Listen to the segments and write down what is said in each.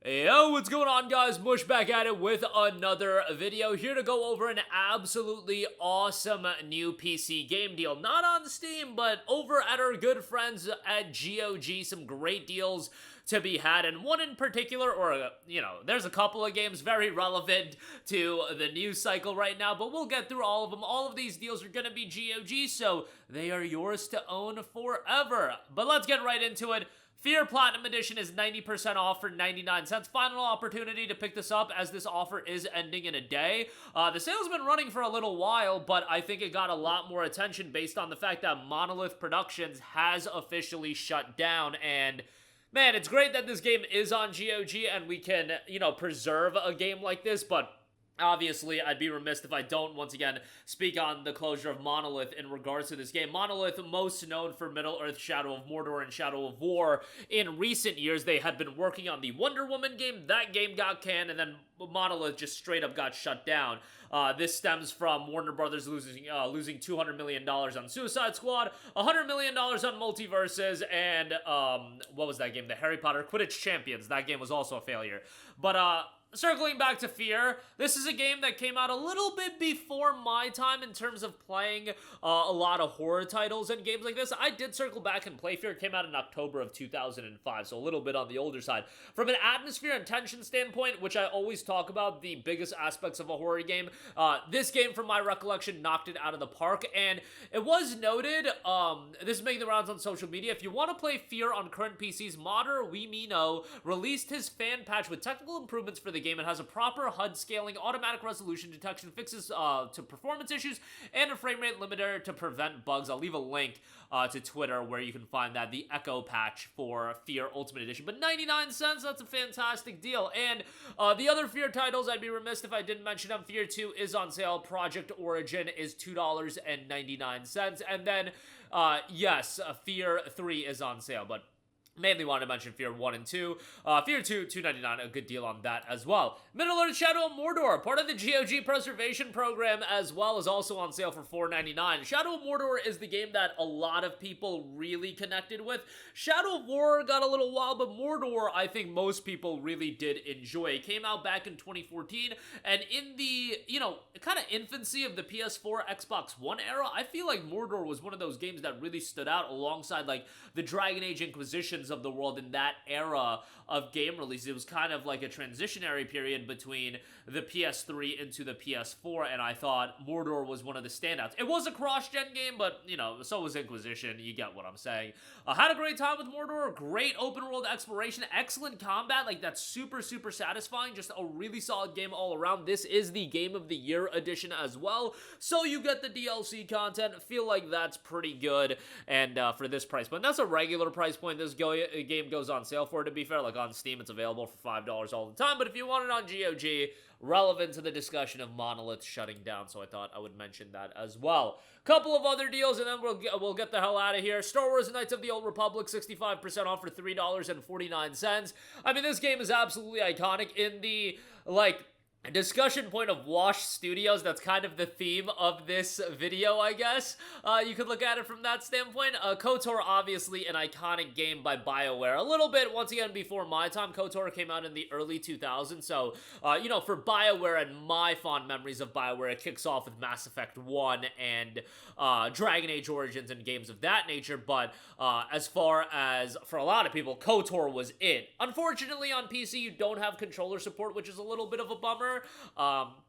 Yo, what's going on, guys? Mush back at it with another video, here to go over an absolutely awesome new PC game deal. Not on Steam, but over at our good friends at GOG. Some great deals to be had, and one in particular, or, there's a couple of games very relevant to the news cycle right now, but we'll get through all of them. All of these deals are going to be GOG, so they are yours to own forever. But let's get right into it. F.E.A.R Platinum Edition is 90% off for 99 cents. Final opportunity to pick this up, as this offer is ending in a day. The sale's been running for a little while, but I think it got a lot more attention based on the fact that Monolith Productions has officially shut down. And man, it's great that this game is on GOG and we can, preserve a game like this, but obviously, I'd be remiss if I don't, once again, speak on the closure of Monolith in regards to this game. Monolith, most known for Middle-earth, Shadow of Mordor, and Shadow of War. In recent years, they had been working on the Wonder Woman game. That game got canned, and then Monolith just straight up got shut down. This stems from Warner Brothers losing $200 million on Suicide Squad, $100 million on Multiverses, and, what was that game? The Harry Potter Quidditch Champions. That game was also a failure. But, circling back to F.E.A.R, this is a game that came out a little bit before my time in terms of playing a lot of horror titles and games like this. I did circle back and play F.E.A.R. It came out in October of 2005, so a little bit on the older side. From an atmosphere and tension standpoint, which I always talk about, the biggest aspects of a horror game, this game, from my recollection, knocked it out of the park. And it was noted, this is making the rounds on social media, if you want to play F.E.A.R on current PCs, Modder Weemino released his fan patch with technical improvements for the game. It has a proper HUD scaling, automatic resolution detection, fixes to performance issues, and a frame rate limiter to prevent bugs. I'll leave a link to Twitter where you can find that, the Echo patch for F.E.A.R Ultimate Edition. But 99 cents, that's a fantastic deal. And the other F.E.A.R titles, I'd be remiss if I didn't mention them. F.E.A.R 2 is on sale. Project Origin is $2.99. And then, yes, F.E.A.R 3 is on sale, but mainly wanted to mention F.E.A.R 1 and 2. F.E.A.R 2, $2.99, a good deal on that as well. Middle-earth, Shadow of Mordor, part of the GOG Preservation Program as well, is also on sale for $4.99. Shadow of Mordor is the game that a lot of people really connected with. Shadow of War got a little wild, but Mordor, I think most people really did enjoy. It came out back in 2014, and in the, kind of infancy of the PS4, Xbox One era, I feel like Mordor was one of those games that really stood out alongside, like, the Dragon Age Inquisitions of the world in that era of game release. It was kind of like a transitionary period between the PS3 into the PS4, and I thought Mordor was one of the standouts. It was a cross-gen game, but, so was Inquisition. You get what I'm saying. Had a great time with Mordor. Great open-world exploration. Excellent combat. Like, that's super, super satisfying. Just a really solid game all around. This is the Game of the Year edition as well, so you get the DLC content. Feel like that's pretty good, and for this price point. That's a regular price point this game goes on sale for, to be fair. Like, on Steam, it's available for $5 all the time, but if you want it on GOG, relevant to the discussion of Monolith shutting down, so I thought I would mention that as well. Couple of other deals, and then we'll get the hell out of here. Star Wars Knights of the Old Republic, 65% off for $3.49. I mean, this game is absolutely iconic. In the, discussion point of Wash Studios, that's kind of the theme of this video, I guess. You could look at it from that standpoint. KOTOR, obviously an iconic game by BioWare. A little bit, once again, before my time. KOTOR came out in the early 2000s, so, for BioWare and my fond memories of BioWare, it kicks off with Mass Effect 1 and Dragon Age Origins and games of that nature, but as far as, for a lot of people, KOTOR was it. Unfortunately, on PC, you don't have controller support, which is a little bit of a bummer.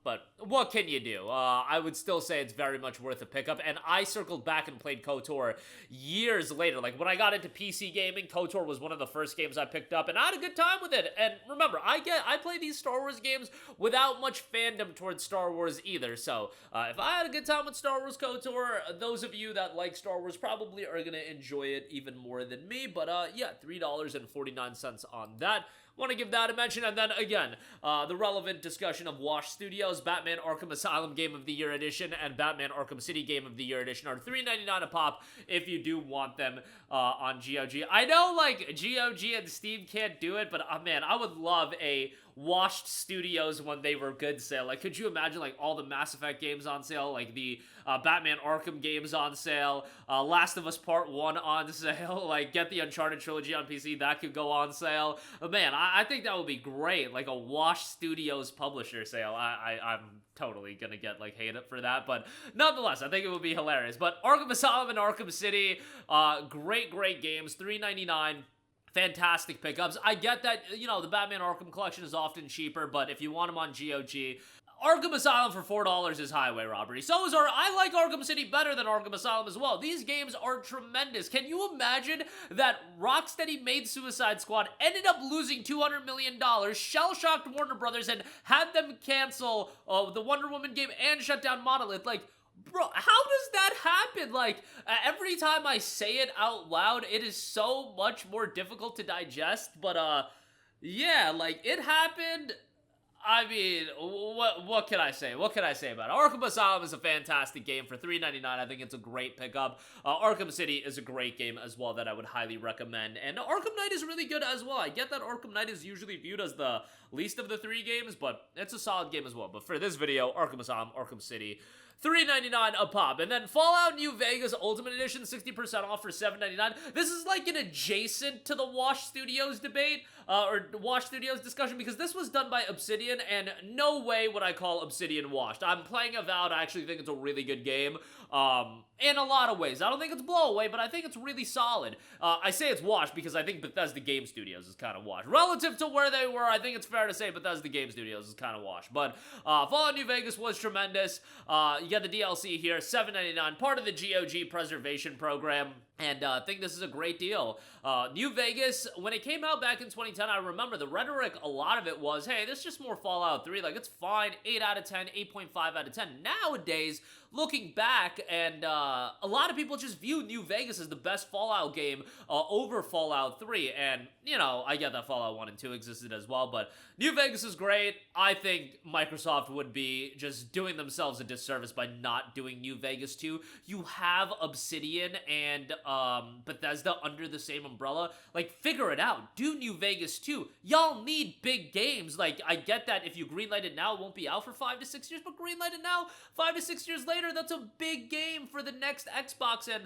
But what can you do? I would still say it's very much worth a pickup, and I circled back and played KOTOR years later. Like, when I got into PC gaming, KOTOR was one of the first games I picked up, and I had a good time with it. And remember, I play these Star Wars games without much fandom towards Star Wars either, so if I had a good time with Star Wars KOTOR, those of you that like Star Wars probably are gonna enjoy it even more than me. But yeah, $3.49 on that. Want to give that a mention. And then again, the relevant discussion of Wash Studios, Batman Arkham Asylum Game of the Year Edition and Batman Arkham City Game of the Year Edition are $3.99 a pop if you do want them on GOG. I know, like, GOG and Steam can't do it, but man, I would love a Washed Studios when they were good sale. Like, could you imagine, like, all the Mass Effect games on sale, like the Batman Arkham games on sale, Last of Us Part 1 on sale, like, get the Uncharted trilogy on PC, that could go on sale. But man, I think that would be great, like a Wash Studios publisher sale. I'm totally gonna get like hated for that, but nonetheless, I think it would be hilarious. But Arkham Asylum and Arkham City, great games, $3.99. Fantastic pickups. I get that, you know, the Batman Arkham Collection is often cheaper, but if you want them on GOG, Arkham Asylum for $4 is highway robbery. I like Arkham City better than Arkham Asylum as well. These games are tremendous. Can you imagine that Rocksteady made Suicide Squad, ended up losing $200 million, shell-shocked Warner Brothers, and had them cancel the Wonder Woman game and shut down Monolith? Like, bro, how does that happen? Like, every time I say it out loud, it is so much more difficult to digest, but, yeah, like, it happened. I mean, what can I say? What can I say about it? Arkham Asylum is a fantastic game for $3.99. I think it's a great pickup. Arkham City is a great game as well that I would highly recommend. And Arkham Knight is really good as well. I get that Arkham Knight is usually viewed as the least of the three games, but it's a solid game as well. But for this video, Arkham Asylum, Arkham City, $3.99 a pop. And then Fallout New Vegas Ultimate Edition, 60% off for $7.99. This is like an adjacent to the Wash Studios debate, or Wash Studios discussion, because this was done by Obsidian, and no way would I call Obsidian washed. I'm playing Avowed. I actually think it's a really good game, in a lot of ways. I don't think it's blowaway, but I think it's really solid. I say it's washed because I think Bethesda Game Studios is kind of washed. Relative to where they were, I think it's fair to say Bethesda Game Studios is kind of washed. But Fallout New Vegas was tremendous. You get the DLC here, $7.99, part of the GOG preservation program. And I think this is a great deal. New Vegas, when it came out back in 2010, I remember the rhetoric, a lot of it was, hey, this is just more Fallout 3. Like, it's fine. 8 out of 10, 8.5 out of 10. Nowadays, looking back, and a lot of people just view New Vegas as the best Fallout game over Fallout 3. And, you know, I get that Fallout 1 and 2 existed as well, but New Vegas is great. I think Microsoft would be just doing themselves a disservice by not doing New Vegas 2. You have Obsidian and Bethesda under the same umbrella. Like, figure it out. Do New Vegas 2. Y'all need big games. Like, I get that if you greenlight it now, it won't be out for 5 to 6 years, but greenlight it now, 5 to 6 years later, that's a big game for the next Xbox and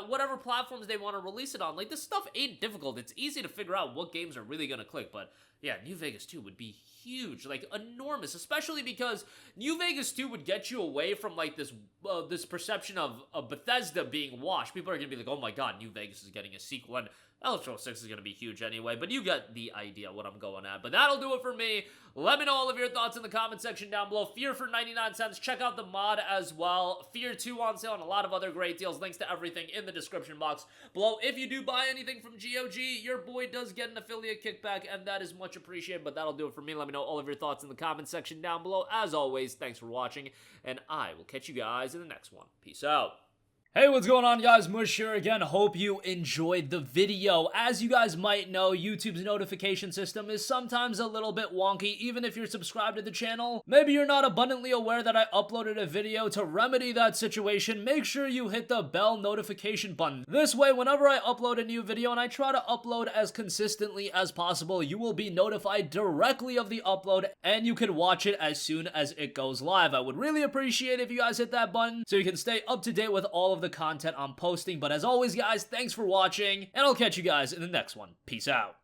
whatever platforms they want to release it on. Like, this stuff ain't difficult. It's easy to figure out what games are really gonna click, but yeah, New Vegas 2 would be huge, like enormous, especially because New Vegas 2 would get you away from like this perception of Bethesda being washed. People are gonna be like, oh my god, New Vegas is getting a sequel, and Elder Scrolls 6 is going to be huge anyway, but you get the idea what I'm going at. But that'll do it for me. Let me know all of your thoughts in the comment section down below. F.E.A.R for 99 cents. Check out the mod as well. F.E.A.R 2 on sale and a lot of other great deals. Links to everything in the description box below. If you do buy anything from GOG, your boy does get an affiliate kickback, and that is much appreciated. But that'll do it for me. Let me know all of your thoughts in the comment section down below. As always, thanks for watching, and I will catch you guys in the next one. Peace out. Hey, what's going on, guys? Mush here again. Hope you enjoyed the video. As you guys might know, YouTube's notification system is sometimes a little bit wonky, even if you're subscribed to the channel. Maybe you're not abundantly aware that I uploaded a video. To remedy that situation, make sure you hit the bell notification button. This way, whenever I upload a new video, and I try to upload as consistently as possible, you will be notified directly of the upload, and you can watch it as soon as it goes live. I would really appreciate if you guys hit that button so you can stay up to date with all of the content I'm posting. But as always, guys, thanks for watching, and I'll catch you guys in the next one. Peace out.